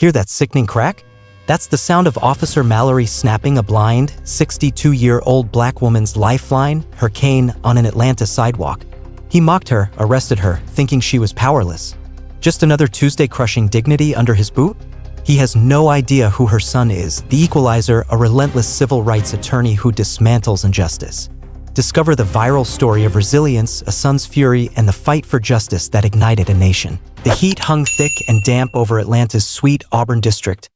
Hear that sickening crack? That's the sound of Officer Mallerie snapping a blind, 62-year-old black woman's lifeline, her cane, on an Atlanta sidewalk. He mocked her, arrested her, thinking she was powerless. Just another Tuesday crushing dignity under his boot? He has no idea who her son is, the Equalizer, a relentless civil rights attorney who dismantles injustice. Discover the viral story of resilience, a son's fury, and the fight for justice that ignited a nation. The heat hung thick and damp over Atlanta's sweet Auburn district,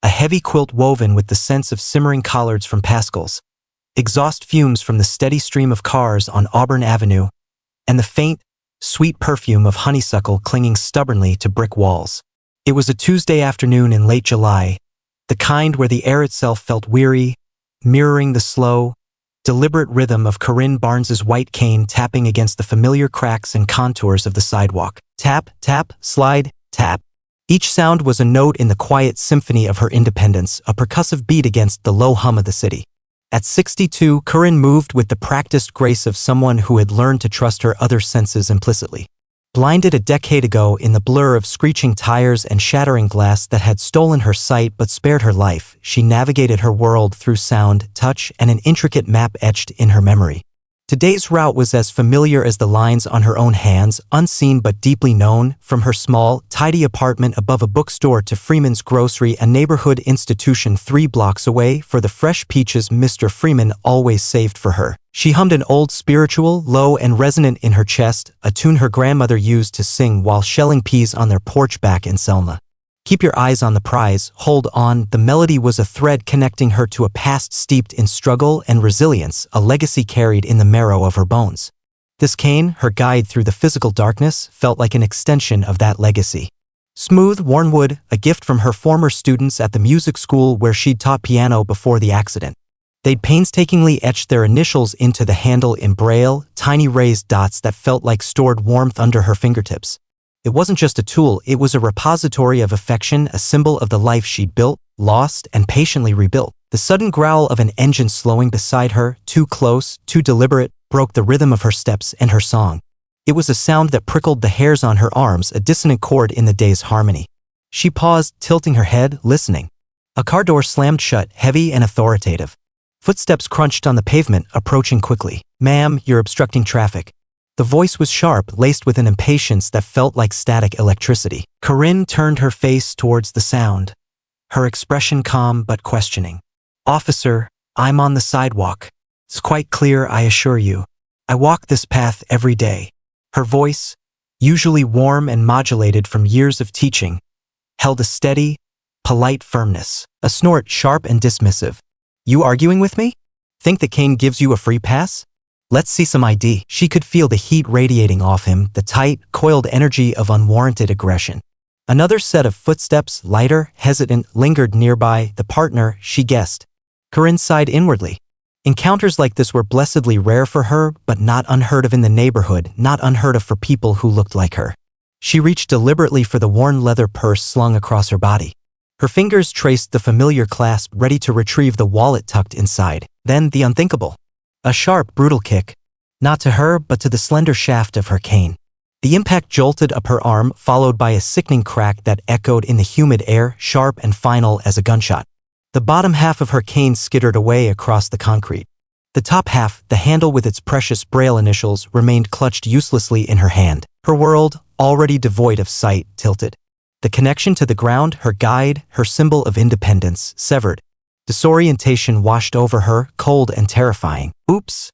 a heavy quilt woven with the scents of simmering collards from Pascal's, exhaust fumes from the steady stream of cars on Auburn Avenue, and the faint, sweet perfume of honeysuckle clinging stubbornly to brick walls. It was a Tuesday afternoon in late July, the kind where the air itself felt weary, mirroring the slow, deliberate rhythm of Julian Barnes's white cane tapping against the familiar cracks and contours of the sidewalk. Tap, tap, slide, tap. Each sound was a note in the quiet symphony of her independence, a percussive beat against the low hum of the city. At 62, Julian moved with the practiced grace of someone who had learned to trust her other senses implicitly. Blinded a decade ago in the blur of screeching tires and shattering glass that had stolen her sight but spared her life, she navigated her world through sound, touch, and an intricate map etched in her memory. Today's route was as familiar as the lines on her own hands, unseen but deeply known, from her small, tidy apartment above a bookstore to Freeman's Grocery, a neighborhood institution 3 blocks away, for the fresh peaches Mr. Freeman always saved for her. She hummed an old spiritual, low and resonant in her chest, a tune her grandmother used to sing while shelling peas on their porch back in Selma. Keep your eyes on the prize, hold on. The melody was a thread connecting her to a past steeped in struggle and resilience, a legacy carried in the marrow of her bones. This cane, her guide through the physical darkness, felt like an extension of that legacy. Smooth, worn wood, a gift from her former students at the music school where she'd taught piano before the accident. They'd painstakingly etched their initials into the handle in braille, tiny raised dots that felt like stored warmth under her fingertips. It wasn't just a tool, it was a repository of affection, a symbol of the life she'd built, lost, and patiently rebuilt. The sudden growl of an engine slowing beside her, too close, too deliberate, broke the rhythm of her steps and her song. It was a sound that prickled the hairs on her arms, a dissonant chord in the day's harmony. She paused, tilting her head, listening. A car door slammed shut, heavy and authoritative. Footsteps crunched on the pavement, approaching quickly. "Ma'am, you're obstructing traffic." The voice was sharp, laced with an impatience that felt like static electricity. Julian turned her face towards the sound, her expression calm but questioning. "Officer, I'm on the sidewalk. It's quite clear, I assure you. I walk this path every day." Her voice, usually warm and modulated from years of teaching, held a steady, polite firmness. A snort, sharp and dismissive. "You arguing with me? Think the cane gives you a free pass? Let's see some ID." She could feel the heat radiating off him, the tight, coiled energy of unwarranted aggression. Another set of footsteps, lighter, hesitant, lingered nearby, the partner, she guessed. Julian sighed inwardly. Encounters like this were blessedly rare for her, but not unheard of in the neighborhood, not unheard of for people who looked like her. She reached deliberately for the worn leather purse slung across her body. Her fingers traced the familiar clasp, ready to retrieve the wallet tucked inside. Then the unthinkable. A sharp, brutal kick. Not to her, but to the slender shaft of her cane. The impact jolted up her arm, followed by a sickening crack that echoed in the humid air, sharp and final as a gunshot. The bottom half of her cane skittered away across the concrete. The top half, the handle with its precious braille initials, remained clutched uselessly in her hand. Her world, already devoid of sight, tilted. The connection to the ground, her guide, her symbol of independence, severed. Disorientation washed over her, cold and terrifying. "Oops."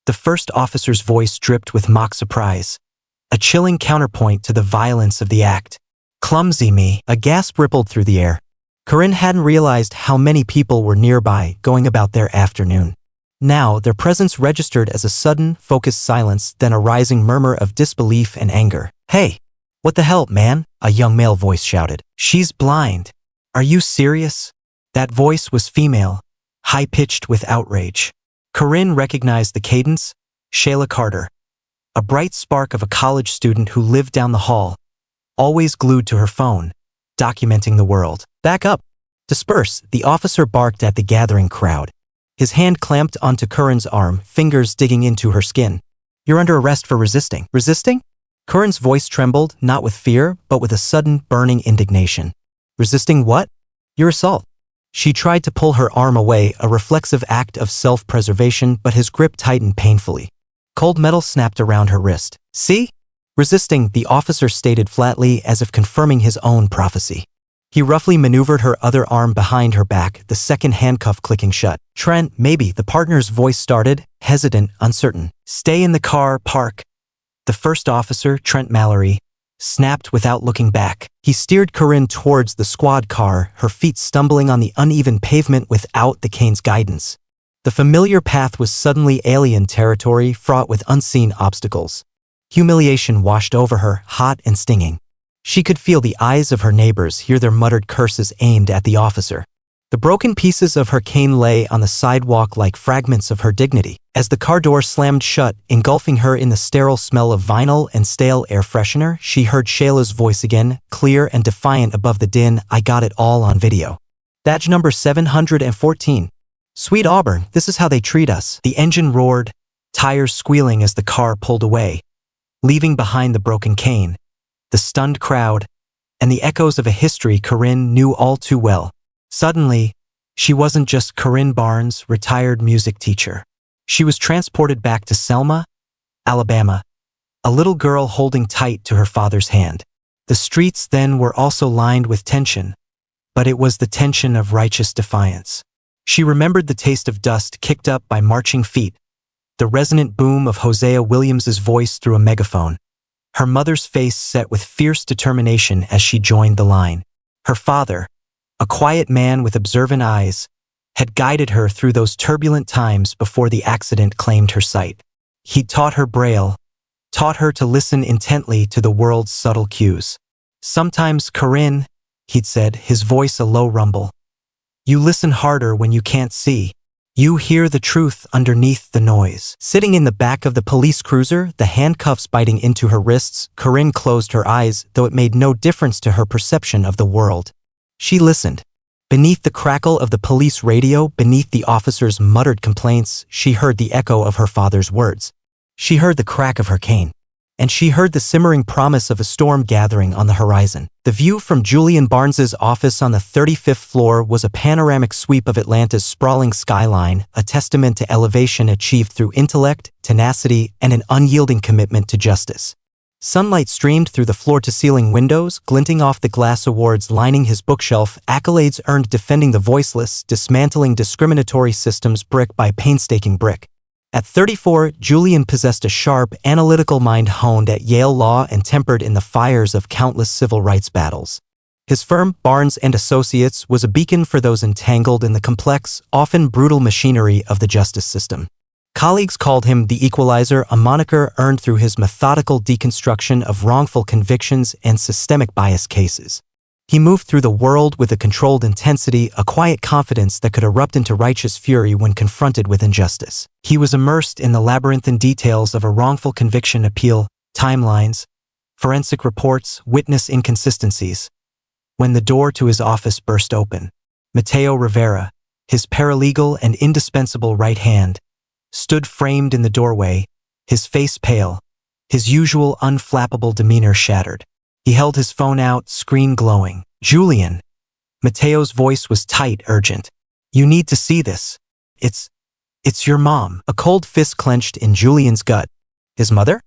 The first officer's voice dripped with mock surprise, a chilling counterpoint to the violence of the act. "Clumsy me." A gasp rippled through the air. Julian hadn't realized how many people were nearby, going about their afternoon. Now, their presence registered as a sudden, focused silence, then a rising murmur of disbelief and anger. "Hey, what the hell, man?" a young male voice shouted. "She's blind. Are you serious?" That voice was female, high-pitched with outrage. Julian recognized the cadence, Shayla Carter, a bright spark of a college student who lived down the hall, always glued to her phone, documenting the world. "Back up! Disperse!" the officer barked at the gathering crowd. His hand clamped onto Julian's arm, fingers digging into her skin. "You're under arrest for resisting." "Resisting?" Julian's voice trembled, not with fear, but with a sudden, burning indignation. Resisting what? Your assault. She tried to pull her arm away, a reflexive act of self-preservation, but his grip tightened painfully. Cold metal snapped around her wrist. See? Resisting, the officer stated flatly, as if confirming his own prophecy. He roughly maneuvered her other arm behind her back, the second handcuff clicking shut. Trent, maybe, the partner's voice started, hesitant, uncertain. Stay in the car, park. The first officer, Trent Mallerie, snapped without looking back. He steered Corinne towards the squad car, her feet stumbling on the uneven pavement without the cane's guidance. The familiar path was suddenly alien territory, fraught with unseen obstacles. Humiliation washed over her, hot and stinging. She could feel the eyes of her neighbors, hear their muttered curses aimed at the officer. The broken pieces of her cane lay on the sidewalk like fragments of her dignity. As the car door slammed shut, engulfing her in the sterile smell of vinyl and stale air freshener, she heard Shayla's voice again, clear and defiant above the din. I got it all on video. Badge number 714. Sweet Auburn, this is how they treat us. The engine roared, tires squealing as the car pulled away, leaving behind the broken cane, the stunned crowd, and the echoes of a history Corinne knew all too well. Suddenly, she wasn't just Corinne Barnes, retired music teacher. She was transported back to Selma, Alabama, a little girl holding tight to her father's hand. The streets then were also lined with tension, but it was the tension of righteous defiance. She remembered the taste of dust kicked up by marching feet, the resonant boom of Hosea Williams's voice through a megaphone. Her mother's face set with fierce determination as she joined the line. Her father, a quiet man with observant eyes, had guided her through those turbulent times before the accident claimed her sight. He'd taught her Braille, taught her to listen intently to the world's subtle cues. Sometimes, Corinne, he'd said, his voice a low rumble, you listen harder when you can't see. You hear the truth underneath the noise. Sitting in the back of the police cruiser, the handcuffs biting into her wrists, Corinne closed her eyes, though it made no difference to her perception of the world. She listened. Beneath the crackle of the police radio, beneath the officer's muttered complaints, she heard the echo of her father's words. She heard the crack of her cane. And she heard the simmering promise of a storm gathering on the horizon. The view from Julian Barnes's office on the 35th floor was a panoramic sweep of Atlanta's sprawling skyline, a testament to elevation achieved through intellect, tenacity, and an unyielding commitment to justice. Sunlight streamed through the floor-to-ceiling windows, glinting off the glass awards lining his bookshelf, accolades earned defending the voiceless, dismantling discriminatory systems brick by painstaking brick. At 34, Julian possessed a sharp, analytical mind honed at Yale law and tempered in the fires of countless civil rights battles. His firm, Barnes & Associates, was a beacon for those entangled in the complex, often brutal machinery of the justice system. Colleagues called him the Equalizer, a moniker earned through his methodical deconstruction of wrongful convictions and systemic bias cases. He moved through the world with a controlled intensity, a quiet confidence that could erupt into righteous fury when confronted with injustice. He was immersed in the labyrinthine details of a wrongful conviction appeal, timelines, forensic reports, witness inconsistencies. When the door to his office burst open, Mateo Rivera, his paralegal and indispensable right hand, stood framed in the doorway, his face pale, his usual unflappable demeanor shattered. He held his phone out, screen glowing. Julian. Mateo's voice was tight, urgent. You need to see this. It's your mom. A cold fist clenched in Julian's gut. His mother?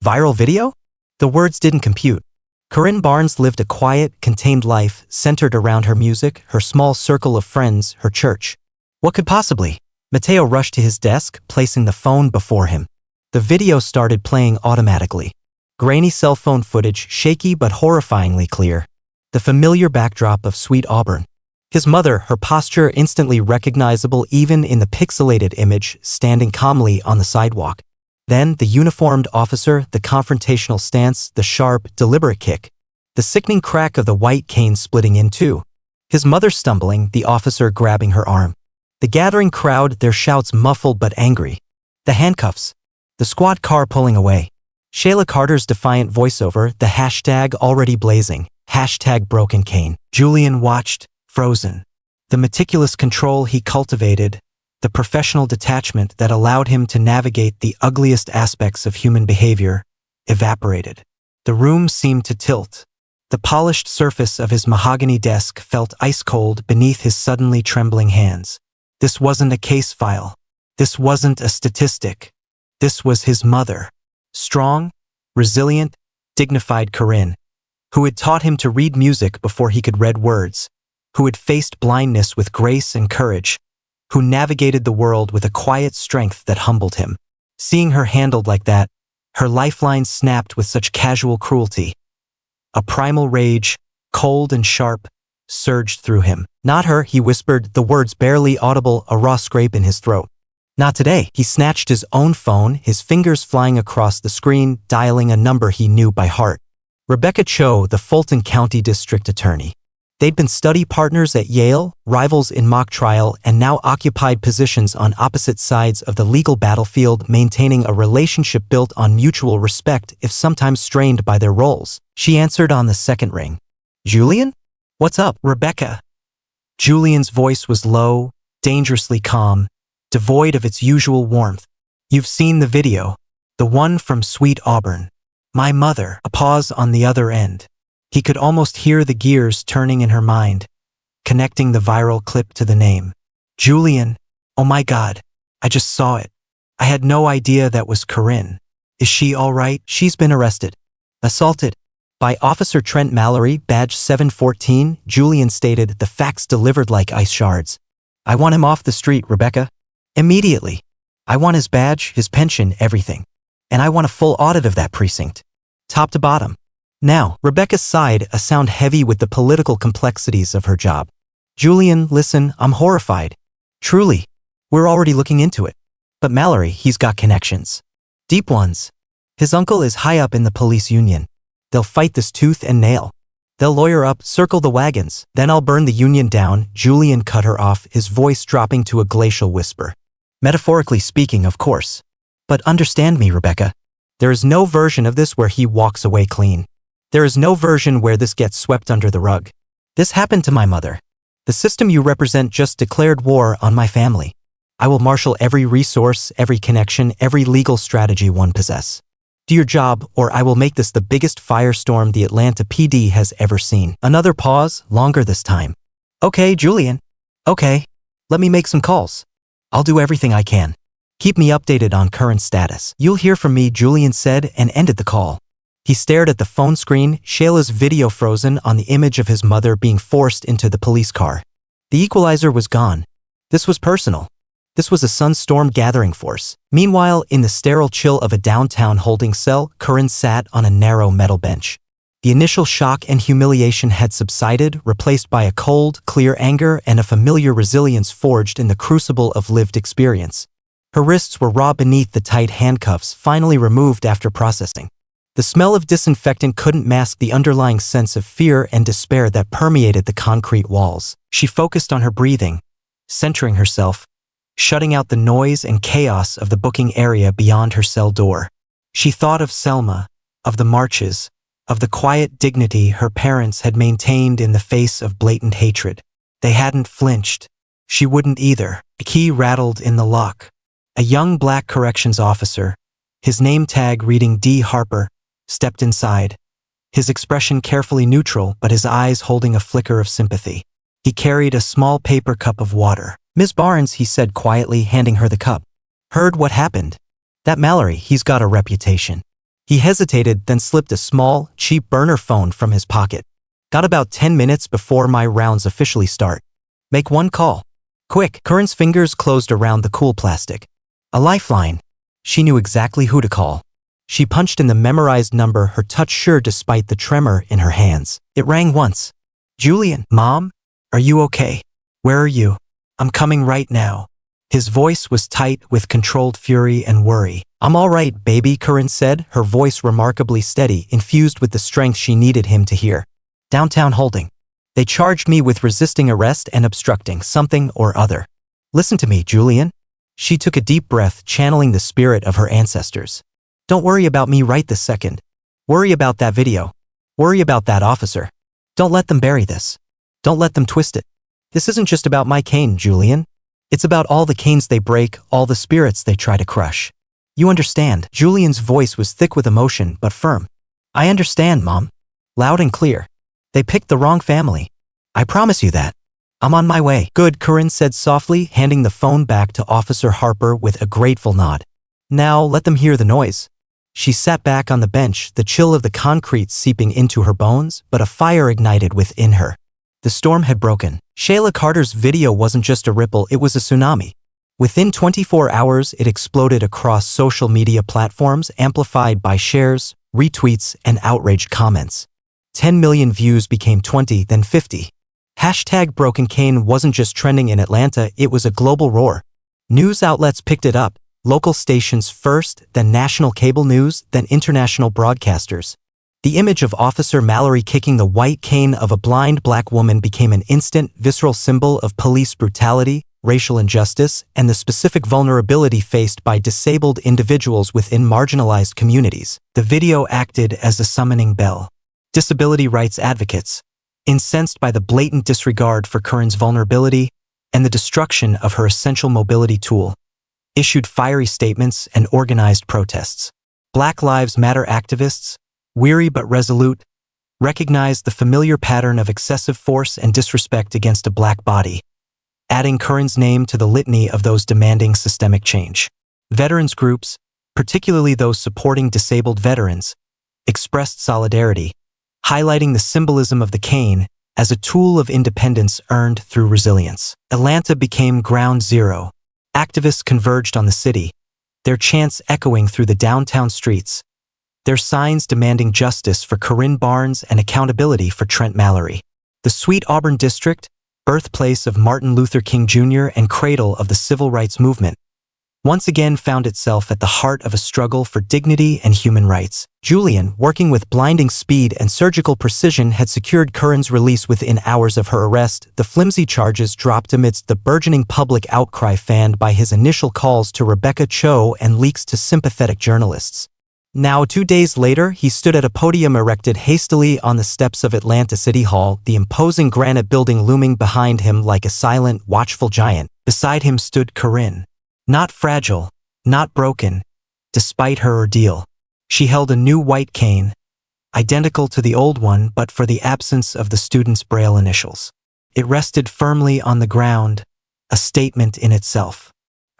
Viral video? The words didn't compute. Corinne Barnes lived a quiet, contained life centered around her music, her small circle of friends, her church. What could possibly? Mateo rushed to his desk, placing the phone before him. The video started playing automatically. Grainy cell phone footage, shaky but horrifyingly clear. The familiar backdrop of Sweet Auburn. His mother, her posture instantly recognizable even in the pixelated image, standing calmly on the sidewalk. Then, the uniformed officer, the confrontational stance, the sharp, deliberate kick. The sickening crack of the white cane splitting in two. His mother stumbling, the officer grabbing her arm. The gathering crowd, their shouts muffled but angry. The handcuffs. The squad car pulling away. Shayla Carter's defiant voiceover, the hashtag already blazing, hashtag broken cane. Julian watched, frozen. The meticulous control he cultivated, the professional detachment that allowed him to navigate the ugliest aspects of human behavior, evaporated. The room seemed to tilt. The polished surface of his mahogany desk felt ice-cold beneath his suddenly trembling hands. This wasn't a case file. This wasn't a statistic. This was his mother. Strong, resilient, dignified Corinne, who had taught him to read music before he could read words, who had faced blindness with grace and courage, who navigated the world with a quiet strength that humbled him. Seeing her handled like that, her lifeline snapped with such casual cruelty. A primal rage, cold and sharp, surged through him. Not her, he whispered, the words barely audible, a raw scrape in his throat. Not today. He snatched his own phone, his fingers flying across the screen, dialing a number he knew by heart. Rebecca Cho, the Fulton County District Attorney. They'd been study partners at Yale, rivals in mock trial, and now occupied positions on opposite sides of the legal battlefield, maintaining a relationship built on mutual respect if sometimes strained by their roles. She answered on the second ring. Julian? What's up, Rebecca? Julian's voice was low, dangerously calm, devoid of its usual warmth. You've seen the video. The one from Sweet Auburn. My mother. A pause on the other end. He could almost hear the gears turning in her mind, connecting the viral clip to the name. Julian. Oh my God. I just saw it. I had no idea that was Corinne. Is she all right? She's been arrested. Assaulted. By Officer Trent Mallerie, badge 714, Julian stated, the facts delivered like ice shards. I want him off the street, Rebecca. Immediately. I want his badge, his pension, everything. And I want a full audit of that precinct. Top to bottom. Now, Rebecca sighed, a sound heavy with the political complexities of her job. Julian, listen, I'm horrified. Truly. We're already looking into it. But Mallerie, he's got connections. Deep ones. His uncle is high up in the police union. They'll fight this tooth and nail. They'll lawyer up, circle the wagons. Then I'll burn the union down. Julian cut her off, his voice dropping to a glacial whisper. Metaphorically speaking, of course. But understand me, Rebecca. There is no version of this where he walks away clean. There is no version where this gets swept under the rug. This happened to my mother. The system you represent just declared war on my family. I will marshal every resource, every connection, every legal strategy one possess. Do your job, or I will make this the biggest firestorm the Atlanta PD has ever seen. Another pause, longer this time. Okay, Julian. Okay. Let me make some calls. I'll do everything I can. Keep me updated on current status. You'll hear from me, Julian said and ended the call. He stared at the phone screen, Shayla's video frozen on the image of his mother being forced into the police car. The Equalizer was gone. This was personal. This was a sunstorm gathering force. Meanwhile, in the sterile chill of a downtown holding cell, Corinne sat on a narrow metal bench. The initial shock and humiliation had subsided, replaced by a cold, clear anger and a familiar resilience forged in the crucible of lived experience. Her wrists were raw beneath the tight handcuffs, finally removed after processing. The smell of disinfectant couldn't mask the underlying sense of fear and despair that permeated the concrete walls. She focused on her breathing, centering herself, shutting out the noise and chaos of the booking area beyond her cell door. She thought of Selma, of the marches, of the quiet dignity her parents had maintained in the face of blatant hatred. They hadn't flinched. She wouldn't either. The key rattled in the lock. A young black corrections officer, his name tag reading D. Harper, stepped inside, his expression carefully neutral but his eyes holding a flicker of sympathy. He carried a small paper cup of water. Ms. Barnes, he said quietly, handing her the cup. Heard what happened? That Mallerie, he's got a reputation. He hesitated, then slipped a small, cheap burner phone from his pocket. Got about 10 minutes before my rounds officially start. Make one call. Quick. Corinne's fingers closed around the cool plastic. A lifeline. She knew exactly who to call. She punched in the memorized number, her touch sure despite the tremor in her hands. It rang once. Julian, Mom? Are you okay? Where are you? I'm coming right now. His voice was tight with controlled fury and worry. I'm all right, baby, Corinne said, her voice remarkably steady, infused with the strength she needed him to hear. Downtown holding. They charged me with resisting arrest and obstructing something or other. Listen to me, Julian. She took a deep breath, channeling the spirit of her ancestors. Don't worry about me right this second. Worry about that video. Worry about that officer. Don't let them bury this. Don't let them twist it. This isn't just about my cane, Julian. It's about all the canes they break, all the spirits they try to crush. You understand. Julian's voice was thick with emotion, but firm. I understand, Mom. Loud and clear. They picked the wrong family. I promise you that. I'm on my way. Good, Corinne said softly, handing the phone back to Officer Harper with a grateful nod. Now let them hear the noise. She sat back on the bench, the chill of the concrete seeping into her bones, but a fire ignited within her. The storm had broken. Shayla Carter's video wasn't just a ripple, it was a tsunami. Within 24 hours, it exploded across social media platforms, amplified by shares, retweets, and outraged comments. 10 million views became 20, then 50. Hashtag Broken Cane wasn't just trending in Atlanta, it was a global roar. News outlets picked it up, local stations first, then national cable news, then international broadcasters. The image of Officer Mallerie kicking the white cane of a blind black woman became an instant, visceral symbol of police brutality, racial injustice, and the specific vulnerability faced by disabled individuals within marginalized communities. The video acted as a summoning bell. Disability rights advocates, incensed by the blatant disregard for Corinne's vulnerability and the destruction of her essential mobility tool, issued fiery statements and organized protests. Black Lives Matter activists, weary but resolute, recognized the familiar pattern of excessive force and disrespect against a black body, adding Corinne's name to the litany of those demanding systemic change. Veterans groups, particularly those supporting disabled veterans, expressed solidarity, highlighting the symbolism of the cane as a tool of independence earned through resilience. Atlanta became ground zero. Activists converged on the city, their chants echoing through the downtown streets, their signs demanding justice for Julian Barnes and accountability for Trent Mallerie. The Sweet Auburn District, birthplace of Martin Luther King Jr. and cradle of the civil rights movement, once again found itself at the heart of a struggle for dignity and human rights. Julian, working with blinding speed and surgical precision, had secured Corinne's release within hours of her arrest. The flimsy charges dropped amidst the burgeoning public outcry fanned by his initial calls to Rebecca Cho and leaks to sympathetic journalists. Now, 2 days later, he stood at a podium erected hastily on the steps of Atlanta City Hall, the imposing granite building looming behind him like a silent, watchful giant. Beside him stood Corinne. Not fragile, not broken, despite her ordeal. She held a new white cane, identical to the old one but for the absence of the student's braille initials. It rested firmly on the ground, a statement in itself.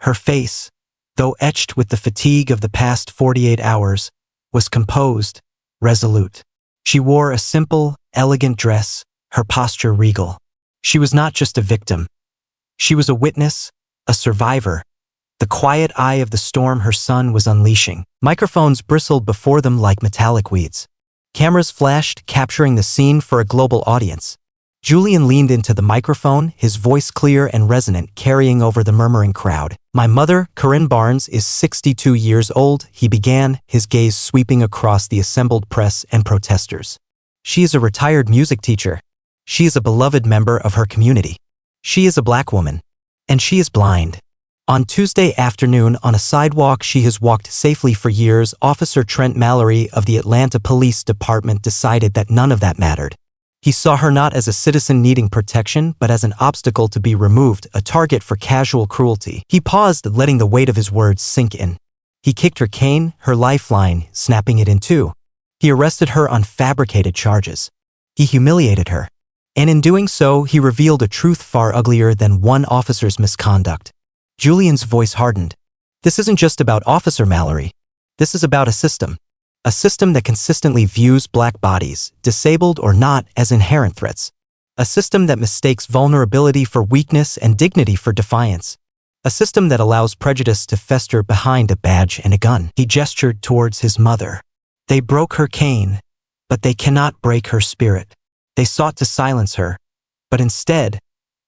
Her face, though etched with the fatigue of the past 48 hours, was composed, resolute. She wore a simple, elegant dress, her posture regal. She was not just a victim. She was a witness, a survivor, the quiet eye of the storm her son was unleashing. Microphones bristled before them like metallic weeds. Cameras flashed, capturing the scene for a global audience. Julian leaned into the microphone, his voice clear and resonant, carrying over the murmuring crowd. "My mother, Julian Barnes, is 62 years old," he began, his gaze sweeping across the assembled press and protesters. "She is a retired music teacher. She is a beloved member of her community. She is a black woman. And she is blind. On Tuesday afternoon, on a sidewalk she has walked safely for years, Officer Trent Mallerie of the Atlanta Police Department decided that none of that mattered. He saw her not as a citizen needing protection, but as an obstacle to be removed, a target for casual cruelty." He paused, letting the weight of his words sink in. He kicked her cane, her lifeline, snapping it in two. He arrested her on fabricated charges. He humiliated her. And in doing so, he revealed a truth far uglier than one officer's misconduct. Julian's voice hardened. This isn't just about Officer Mallerie. This is about a system. A system that consistently views black bodies, disabled or not, as inherent threats. A system that mistakes vulnerability for weakness and dignity for defiance. A system that allows prejudice to fester behind a badge and a gun. He gestured towards his mother. They broke her cane, but they cannot break her spirit. They sought to silence her, but instead,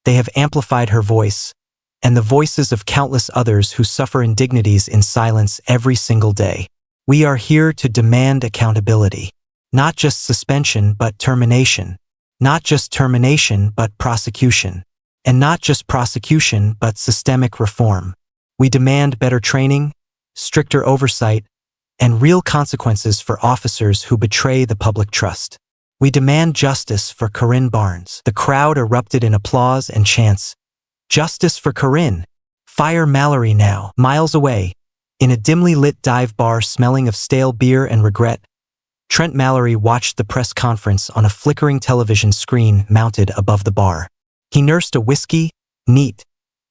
they have amplified her voice, and the voices of countless others who suffer indignities in silence every single day. We are here to demand accountability. Not just suspension, but termination. Not just termination, but prosecution. And not just prosecution, but systemic reform. We demand better training, stricter oversight, and real consequences for officers who betray the public trust. We demand justice for Julian Barnes. The crowd erupted in applause and chants. Justice for Corinne. Fire Mallerie now. Miles away, in a dimly lit dive bar smelling of stale beer and regret, Trent Mallerie watched the press conference on a flickering television screen mounted above the bar. He nursed a whiskey, neat,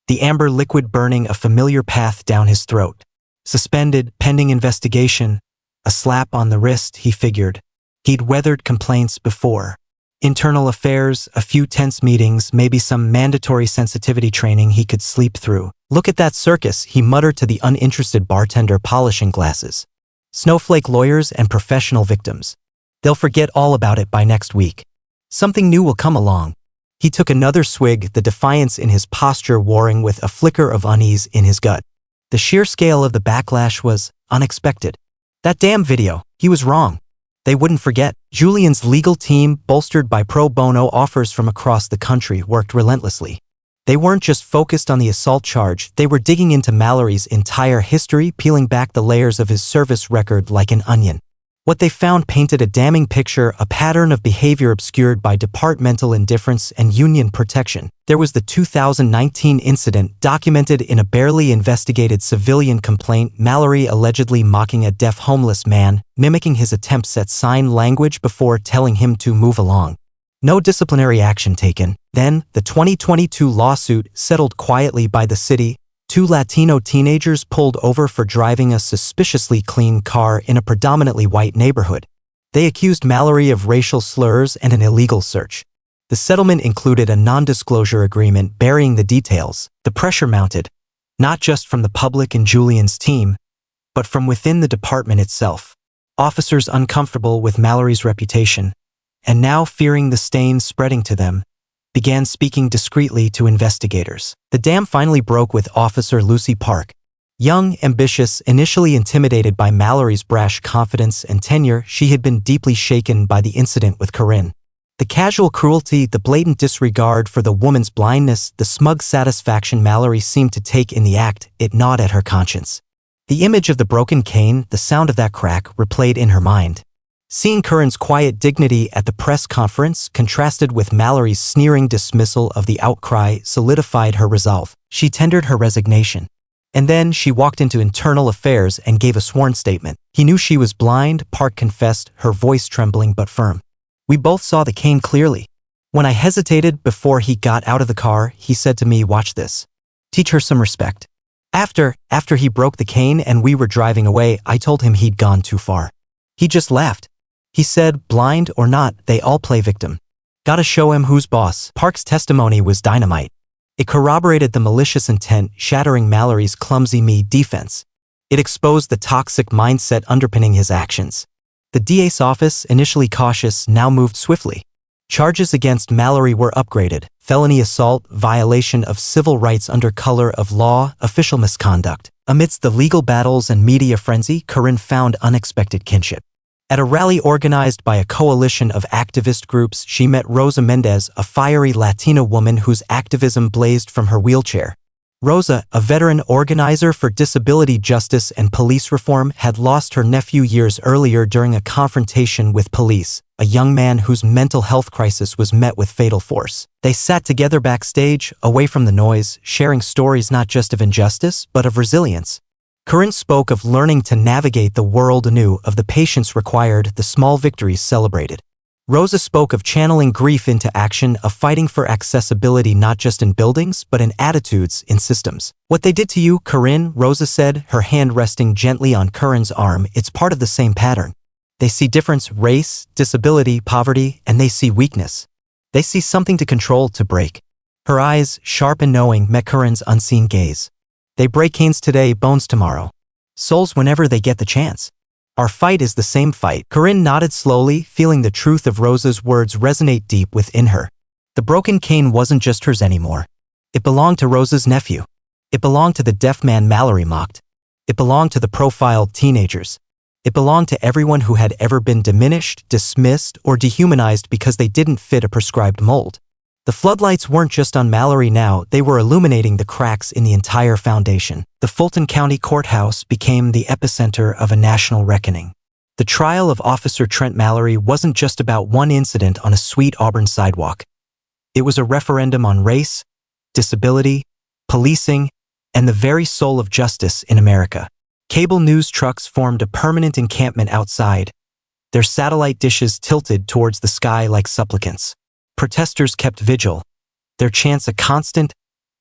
the amber liquid burning a familiar path down his throat. Suspended, pending investigation, a slap on the wrist, he figured. He'd weathered complaints before. Internal affairs, a few tense meetings, maybe some mandatory sensitivity training he could sleep through. Look at that circus, he muttered to the uninterested bartender polishing glasses. Snowflake lawyers and professional victims. They'll forget all about it by next week. Something new will come along. He took another swig, the defiance in his posture warring with a flicker of unease in his gut. The sheer scale of the backlash was unexpected. That damn video, he was wrong. They wouldn't forget. Julian's legal team, bolstered by pro bono offers from across the country, worked relentlessly. They weren't just focused on the assault charge, they were digging into Mallerie's entire history, peeling back the layers of his service record like an onion. What they found painted a damning picture, a pattern of behavior obscured by departmental indifference and union protection. There was the 2019 incident documented in a barely investigated civilian complaint, Mallerie allegedly mocking a deaf homeless man, mimicking his attempts at sign language before telling him to move along. No disciplinary action taken. Then, the 2022 lawsuit settled quietly by the city. 2 Latino teenagers pulled over for driving a suspiciously clean car in a predominantly white neighborhood. They accused Mallerie of racial slurs and an illegal search. The settlement included a non-disclosure agreement burying the details. The pressure mounted, not just from the public and Julian's team, but from within the department itself. Officers uncomfortable with Mallerie's reputation, and now fearing the stains spreading to them, began speaking discreetly to investigators. The dam finally broke with Officer Lucy Park. Young, ambitious, initially intimidated by Mallerie's brash confidence and tenure, she had been deeply shaken by the incident with Corinne. The casual cruelty, the blatant disregard for the woman's blindness, the smug satisfaction Mallerie seemed to take in the act, it gnawed at her conscience. The image of the broken cane, the sound of that crack, replayed in her mind. Seeing Corinne's quiet dignity at the press conference contrasted with Mallerie's sneering dismissal of the outcry solidified her resolve. She tendered her resignation. And then she walked into internal affairs and gave a sworn statement. He knew she was blind, Park confessed, her voice trembling but firm. We both saw the cane clearly. When I hesitated before he got out of the car, he said to me, "Watch this. Teach her some respect." After he broke the cane and we were driving away, I told him he'd gone too far. He just laughed. He said, "Blind or not, they all play victim. Gotta show him who's boss." Park's testimony was dynamite. It corroborated the malicious intent, shattering Mallerie's clumsy me defense. It exposed the toxic mindset underpinning his actions. The DA's office, initially cautious, now moved swiftly. Charges against Mallerie were upgraded: felony assault, violation of civil rights under color of law, official misconduct. Amidst the legal battles and media frenzy, Corinne found unexpected kinship. At a rally organized by a coalition of activist groups, she met Rosa Mendez, a fiery Latina woman whose activism blazed from her wheelchair. Rosa, a veteran organizer for disability justice and police reform, had lost her nephew years earlier during a confrontation with police, a young man whose mental health crisis was met with fatal force. They sat together backstage, away from the noise, sharing stories not just of injustice, but of resilience. Corinne spoke of learning to navigate the world anew, of the patience required, the small victories celebrated. Rosa spoke of channeling grief into action, of fighting for accessibility not just in buildings, but in attitudes, in systems. "What they did to you, Corinne," Rosa said, her hand resting gently on Corinne's arm, "it's part of the same pattern. They see difference, race, disability, poverty, and they see weakness. They see something to control, to break." Her eyes, sharp and knowing, met Corinne's unseen gaze. "They break canes today, bones tomorrow. Souls whenever they get the chance. Our fight is the same fight." Corinne nodded slowly, feeling the truth of Rosa's words resonate deep within her. The broken cane wasn't just hers anymore. It belonged to Rosa's nephew. It belonged to the deaf man Mallerie mocked. It belonged to the profiled teenagers. It belonged to everyone who had ever been diminished, dismissed, or dehumanized because they didn't fit a prescribed mold. The floodlights weren't just on Mallerie now, they were illuminating the cracks in the entire foundation. The Fulton County Courthouse became the epicenter of a national reckoning. The trial of Officer Trent Mallerie wasn't just about one incident on a sweet Auburn sidewalk. It was a referendum on race, disability, policing, and the very soul of justice in America. Cable news trucks formed a permanent encampment outside, their satellite dishes tilted towards the sky like supplicants. Protesters kept vigil, their chants a constant,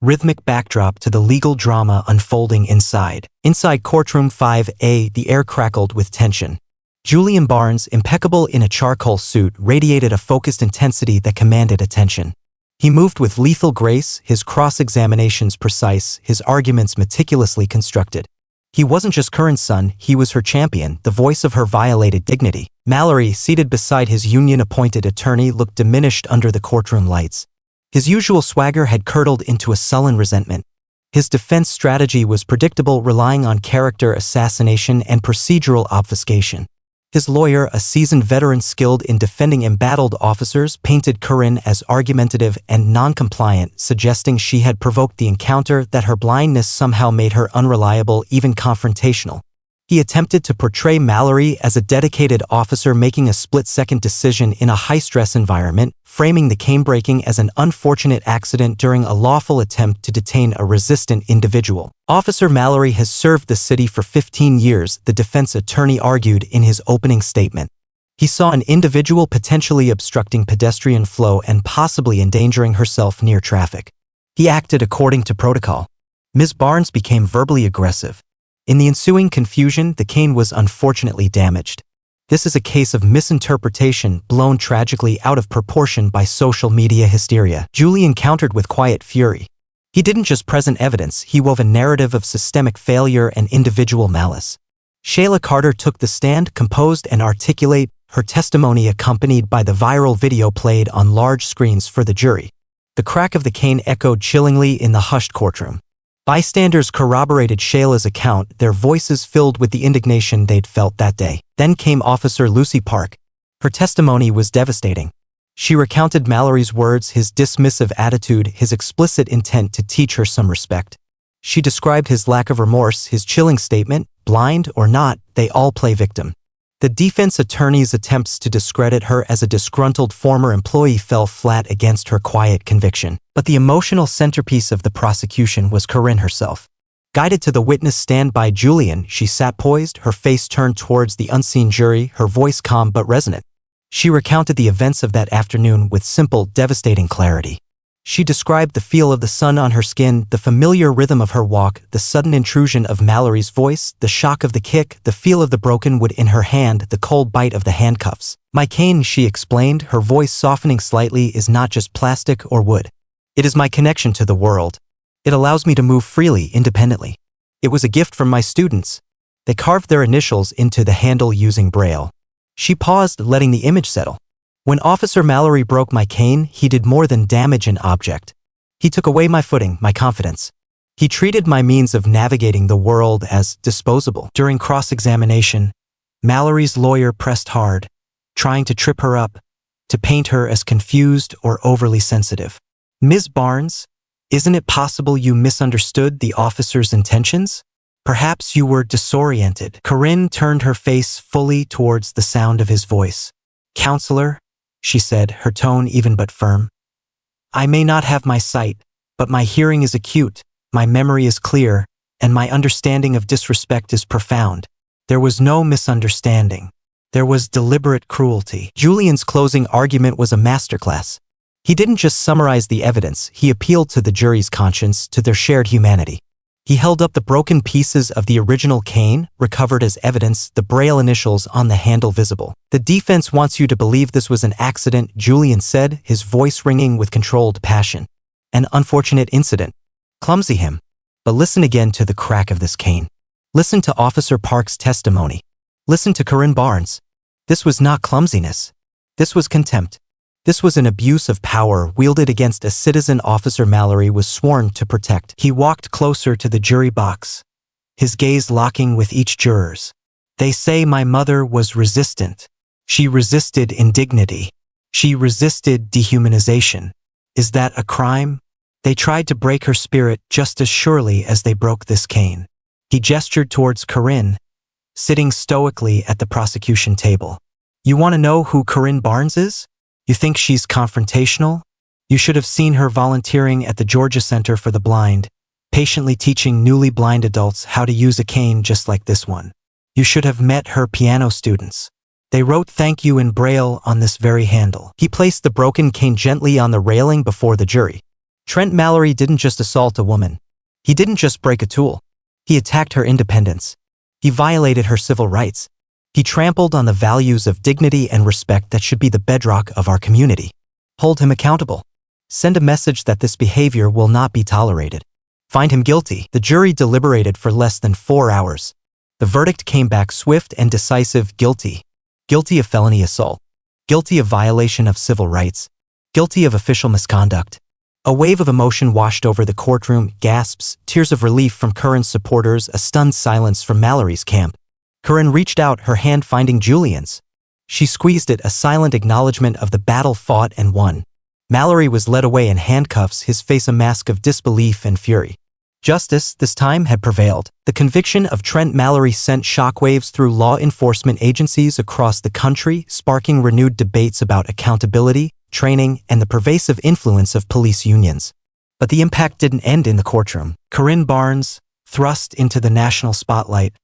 rhythmic backdrop to the legal drama unfolding inside. Inside Courtroom 5A, the air crackled with tension. Julian Barnes, impeccable in a charcoal suit, radiated a focused intensity that commanded attention. He moved with lethal grace, his cross-examinations precise, his arguments meticulously constructed. He wasn't just Curran's son, he was her champion, the voice of her violated dignity. Mallerie, seated beside his union-appointed attorney, looked diminished under the courtroom lights. His usual swagger had curdled into a sullen resentment. His defense strategy was predictable, relying on character assassination and procedural obfuscation. His lawyer, a seasoned veteran skilled in defending embattled officers, painted Curran as argumentative and non-compliant, suggesting she had provoked the encounter, that her blindness somehow made her unreliable, even confrontational. He attempted to portray Mallerie as a dedicated officer making a split-second decision in a high-stress environment, framing the cane-breaking as an unfortunate accident during a lawful attempt to detain a resistant individual. Officer Mallerie has served the city for 15 years, the defense attorney argued in his opening statement. He saw an individual potentially obstructing pedestrian flow and possibly endangering herself near traffic. He acted according to protocol. Ms. Barnes became verbally aggressive. In the ensuing confusion, the cane was unfortunately damaged. This is a case of misinterpretation blown tragically out of proportion by social media hysteria. Julian countered with quiet fury. He didn't just present evidence, he wove a narrative of systemic failure and individual malice. Shayla Carter took the stand, composed and articulate, her testimony accompanied by the viral video played on large screens for the jury. The crack of the cane echoed chillingly in the hushed courtroom. Bystanders corroborated Shayla's account, their voices filled with the indignation they'd felt that day. Then came Officer Lucy Park. Her testimony was devastating. She recounted Mallory's words, his dismissive attitude, his explicit intent to teach her some respect. She described his lack of remorse, his chilling statement, blind or not, they all play victim. The defense attorney's attempts to discredit her as a disgruntled former employee fell flat against her quiet conviction. But the emotional centerpiece of the prosecution was Curran herself. Guided to the witness stand by Julian, she sat poised, her face turned towards the unseen jury, her voice calm but resonant. She recounted the events of that afternoon with simple, devastating clarity. She described the feel of the sun on her skin, the familiar rhythm of her walk, the sudden intrusion of Mallory's voice, the shock of the kick, the feel of the broken wood in her hand, the cold bite of the handcuffs. My cane, she explained, her voice softening slightly, is not just plastic or wood. It is my connection to the world. It allows me to move freely, independently. It was a gift from my students. They carved their initials into the handle using Braille. She paused, letting the image settle. When Officer Mallerie broke my cane, he did more than damage an object. He took away my footing, my confidence. He treated my means of navigating the world as disposable. During cross-examination, Mallory's lawyer pressed hard, trying to trip her up, to paint her as confused or overly sensitive. Ms. Barnes, isn't it possible you misunderstood the officer's intentions? Perhaps you were disoriented. Curran turned her face fully towards the sound of his voice. Counselor, she said, her tone even but firm. I may not have my sight, but my hearing is acute, my memory is clear, and my understanding of disrespect is profound. There was no misunderstanding. There was deliberate cruelty. Julian's closing argument was a masterclass. He didn't just summarize the evidence, he appealed to the jury's conscience, to their shared humanity. He held up the broken pieces of the original cane, recovered as evidence, the Braille initials on the handle visible. The defense wants you to believe this was an accident, Julian said, his voice ringing with controlled passion. An unfortunate incident. Clumsy him. But listen again to the crack of this cane. Listen to Officer Park's testimony. Listen to Curran Barnes. This was not clumsiness. This was contempt. This was an abuse of power wielded against a citizen Officer Mallerie was sworn to protect. He walked closer to the jury box, his gaze locking with each juror's. They say my mother was resistant. She resisted indignity. She resisted dehumanization. Is that a crime? They tried to break her spirit just as surely as they broke this cane. He gestured towards Curran, sitting stoically at the prosecution table. You want to know who Curran Barnes is? You think she's confrontational? You should have seen her volunteering at the Georgia Center for the Blind, patiently teaching newly blind adults how to use a cane just like this one. You should have met her piano students. They wrote "thank you" in Braille on this very handle. He placed the broken cane gently on the railing before the jury. Trent Mallerie didn't just assault a woman. He didn't just break a tool. He attacked her independence. He violated her civil rights. He trampled on the values of dignity and respect that should be the bedrock of our community. Hold him accountable. Send a message that this behavior will not be tolerated. Find him guilty. The jury deliberated for less than 4 hours. The verdict came back swift and decisive: guilty. Guilty of felony assault. Guilty of violation of civil rights. Guilty of official misconduct. A wave of emotion washed over the courtroom, gasps, tears of relief from Curran's supporters, a stunned silence from Mallory's camp. Curran reached out, her hand finding Julian's. She squeezed it, a silent acknowledgement of the battle fought and won. Mallerie was led away in handcuffs, his face a mask of disbelief and fury. Justice, this time, had prevailed. The conviction of Trent Mallerie sent shockwaves through law enforcement agencies across the country, sparking renewed debates about accountability, training, and the pervasive influence of police unions. But the impact didn't end in the courtroom. Julian Barnes, thrust into the national spotlight,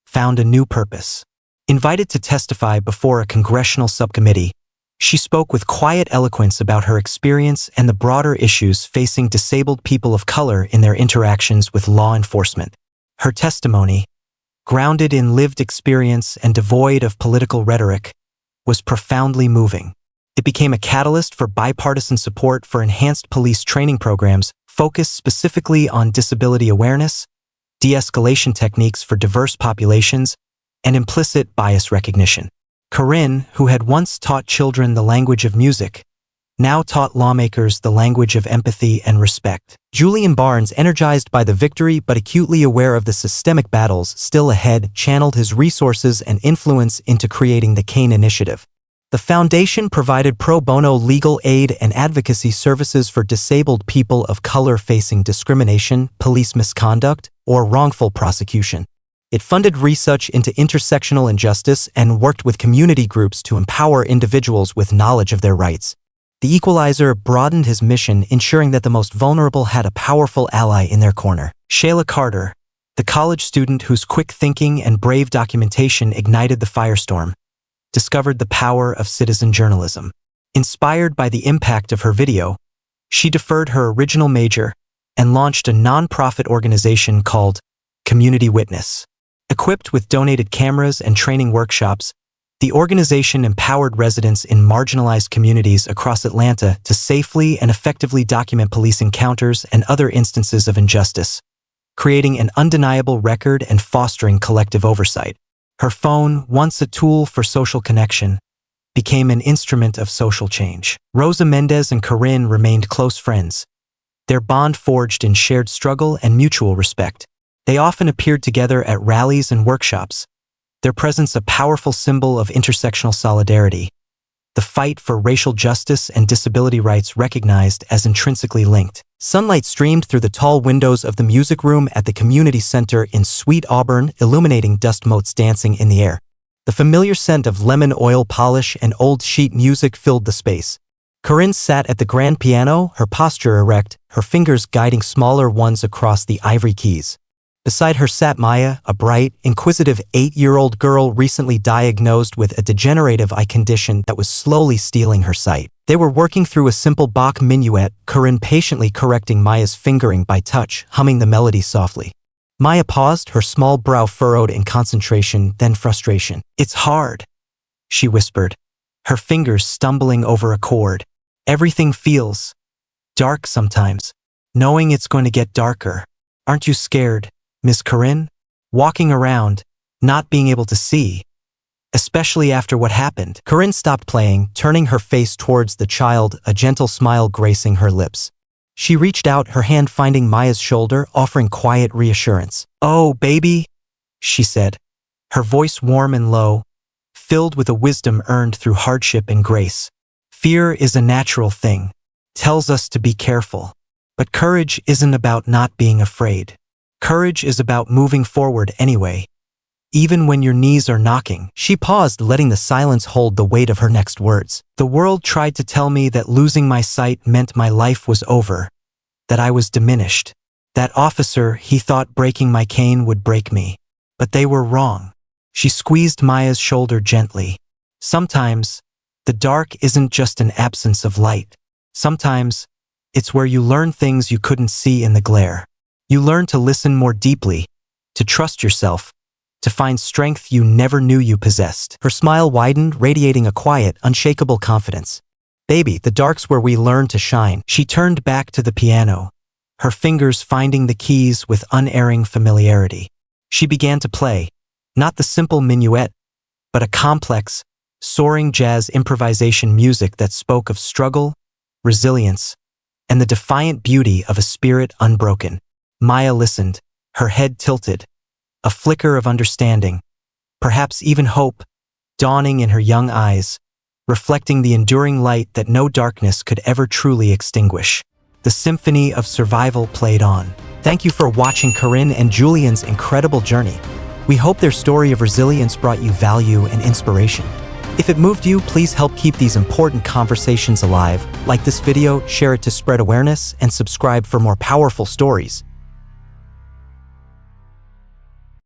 found a new purpose. Invited to testify before a congressional subcommittee, she spoke with quiet eloquence about her experience and the broader issues facing disabled people of color in their interactions with law enforcement. Her testimony, grounded in lived experience and devoid of political rhetoric, was profoundly moving. It became a catalyst for bipartisan support for enhanced police training programs focused specifically on disability awareness, de-escalation techniques for diverse populations, and implicit bias recognition. Corinne, who had once taught children the language of music, now taught lawmakers the language of empathy and respect. Julian Barnes, energized by the victory but acutely aware of the systemic battles still ahead, channeled his resources and influence into creating the Kane Initiative. The foundation provided pro bono legal aid and advocacy services for disabled people of color facing discrimination, police misconduct, or wrongful prosecution. It funded research into intersectional injustice and worked with community groups to empower individuals with knowledge of their rights. The Equalizer broadened his mission, ensuring that the most vulnerable had a powerful ally in their corner. Shayla Carter, the college student whose quick thinking and brave documentation ignited the firestorm, discovered the power of citizen journalism. Inspired by the impact of her video, she deferred her original major and launched a nonprofit organization called Community Witness. Equipped with donated cameras and training workshops, the organization empowered residents in marginalized communities across Atlanta to safely and effectively document police encounters and other instances of injustice, creating an undeniable record and fostering collective oversight. Her phone, once a tool for social connection, became an instrument of social change. Rosa Mendez and Corinne remained close friends, their bond forged in shared struggle and mutual respect. They often appeared together at rallies and workshops, their presence a powerful symbol of intersectional solidarity, the fight for racial justice and disability rights recognized as intrinsically linked. Sunlight streamed through the tall windows of the music room at the community center in Sweet Auburn, illuminating dust motes dancing in the air. The familiar scent of lemon oil polish and old sheet music filled the space. Corinne sat at the grand piano, her posture erect, her fingers guiding smaller ones across the ivory keys. Beside her sat Maya, a bright, inquisitive 8-year-old girl recently diagnosed with a degenerative eye condition that was slowly stealing her sight. They were working through a simple Bach minuet, Corinne patiently correcting Maya's fingering by touch, humming the melody softly. Maya paused, her small brow furrowed in concentration, then frustration. "It's hard," she whispered, her fingers stumbling over a chord. "Everything feels dark sometimes, knowing it's going to get darker. Aren't you scared, Miss Corinne? Walking around, not being able to see, especially after what happened." Corinne stopped playing, turning her face towards the child, a gentle smile gracing her lips. She reached out, her hand finding Maya's shoulder, offering quiet reassurance. "Oh, baby," she said, her voice warm and low, filled with a wisdom earned through hardship and grace. "Fear is a natural thing, tells us to be careful. But courage isn't about not being afraid. Courage is about moving forward anyway, even when your knees are knocking." She paused, letting the silence hold the weight of her next words. "The world tried to tell me that losing my sight meant my life was over, that I was diminished. That officer, he thought breaking my cane would break me. But they were wrong." She squeezed Maya's shoulder gently. Sometimes, the dark isn't just an absence of light. Sometimes, it's where you learn things you couldn't see in the glare. You learn to listen more deeply, to trust yourself, to find strength you never knew you possessed. Her smile widened, radiating a quiet, unshakable confidence. Baby, the dark's where we learn to shine. She turned back to the piano, her fingers finding the keys with unerring familiarity. She began to play, not the simple minuet, but a complex, soaring jazz improvisation music that spoke of struggle, resilience, and the defiant beauty of a spirit unbroken. Maya listened, her head tilted, a flicker of understanding, perhaps even hope, dawning in her young eyes, reflecting the enduring light that no darkness could ever truly extinguish. The symphony of survival played on. Thank you for watching Corinne and Julian's incredible journey. We hope their story of resilience brought you value and inspiration. If it moved you, please help keep these important conversations alive. Like this video, share it to spread awareness, and subscribe for more powerful stories.